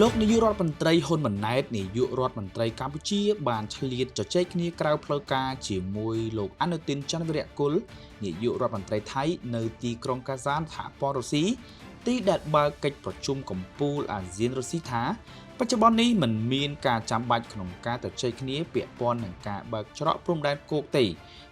លោកនាយករដ្ឋមន្ត្រីហ៊ុនម៉ាណែតនាយករដ្ឋមន្ត្រីកម្ពុជាបានឆ្លៀតជជែកគ្នាក្រៅផ្លូវការជាមួយលោកអនុទានច័ន្ទវិរៈគុលនាយករដ្ឋមន្ត្រីថៃនៅទីក្រុងកាហ្សានសហព័ន្ធរុស្ស៊ីទីដែលបើកកិច្ចប្រជុំកំពូលអាស៊ានរុស្ស៊ីថាបច្ចុប្បន្ននេះមិនមានការចាំបាច់ក្នុងការជជែកគ្នាពាក់ព័ន្ធនឹងការបើកច្រកព្រំដែនគោកទេ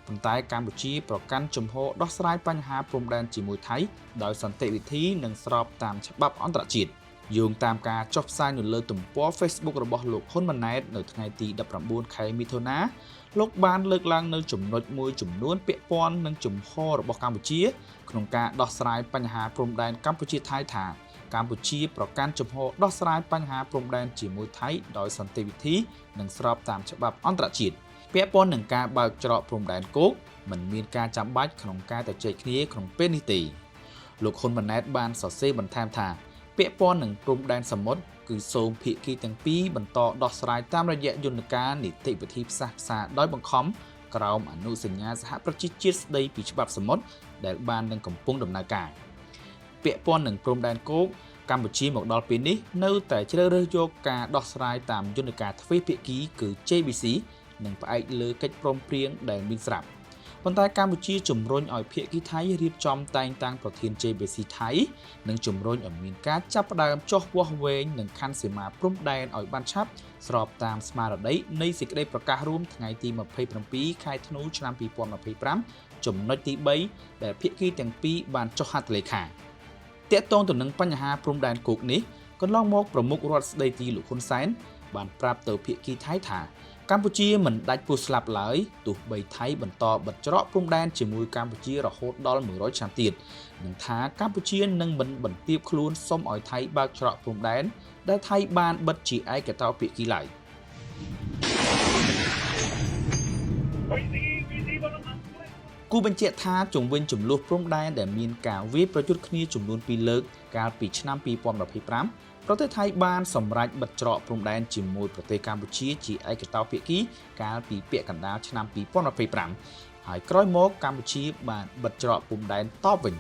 ប៉ុន្តែកម្ពុជាប្រកាន់ជំហរដោះស្រាយបញ្ហាព្រំដែនជាមួយថៃដោយសន្តិវិធីនិងស្របតាមច្បាប់អន្តរជាតិយោងតាមការចុះផ្សាយនៅលើទំព័រ Facebook របស់លោកហ៊ុនម៉ាណែតនៅថ្ងៃទី19ខែមិថុនាលោកបានលើកឡើងនៅចំណុចមួយចំនួនពាក់ព័ន្ធនឹងជំហររបស់កម្ពុជាក្នុងការដោះស្រាយបញ្ហាព្រំដែនកម្ពុជាថៃថាកម្ពុជាប្រកាន់ជំហរដោះស្រាយបញ្ហាព្រំដែនជាមួយថៃដោយសន្តិវិធីនិងស្របតាមច្បាប់អន្តរជាតិពាក់ព័ន្ធនឹងការបើកច្រកព្រំដែនគោកមិនមានការចាំបាច់ក្នុងការជជែកគ្នាក្នុងពេលនេះទេលោកហ៊ុនម៉ាណែតបានសរសេរបន្ថែមថាពាក់ព័ន្ធនឹងព្រំដែនសមុទ្រគឺសូមភាគីទាំងពីរបន្តដោះស្រាយតាមរយៈយន្តការនីតិវិធីផ្សះផ្សាដោយបង្ខំក្រោមអនុសញ្ញាសហប្រជាជាតិស្តីពីច្បាប់សមុទ្រដែលបាននឹងកំពុងដំណើរការពាក់ព័ន្ធនឹងព្រំដែនគោកកម្ពុជាមកដល់ពេលនេះនៅតែជ្រើសរើសយកការដោះស្រាយតាមយន្តការទ្វេភាគីគឺ JBC និងផ្អែកលើកិច្ចព្រមព្រៀងដែលមានស្រាប់ប៉ុន្តែកម្ពុជាជំរុញឲ្យភាគីថៃរៀបចំតែងតាំងប្រធាន JBC ថៃនិងជំរុញឲ្យមានការចាប់ផ្ដើមចុះវាស់វែងនឹងខណ្ឌសីមាព្រំដែនឲ្យបានឆាប់ស្របតាមស្មារតីនៃសេចក្តីប្រកាសរួមថ្ងៃទី27ខែធ្នូឆ្នាំ2025ចំណុចទី3ដែលភាគីទាំងពីរបានចុះហត្ថលេខាទាក់ទងទៅនឹងបញ្ហាព្រំដែនគោកនេះកន្លងមកប្រមុខរដ្ឋស្ដីទីលោកហ៊ុនសែនបានប្រាប់ទៅភាគីថៃថាកម្ពុជាមិនដាច់ពូស្លាប់ឡើយទោះបីថៃបន្តបិទច្រកព្រំដែនជាមួយកម្ពុជារហូតដល់100ឆ្នាំទៀតនិងថាកម្ពុជានឹងមិនបន្ទាបខ្លួនសុំឲ្យថៃបើកច្រកព្រំដែនដែលថៃបានបិទជាឯកតោភាគីឡើយគូបញ្ជាក់ថាជំវិញចំនួនព្រំដែនដែលមានការវាយប្រយុទ្ធគ្នាចំនួន2លើកកាលពីឆ្នាំ2025ប្រទេសថៃបានសម្រេចបិទច្រកព្រំដែនជាមួយប្រទេសកម្ពុជាជាឯកតោភាគីកាលពីពាក់កណ្ដាលឆ្នាំ2025ហើយក្រោយមកកម្ពុជាបានបិទច្រកព្រំដែនតបវិញ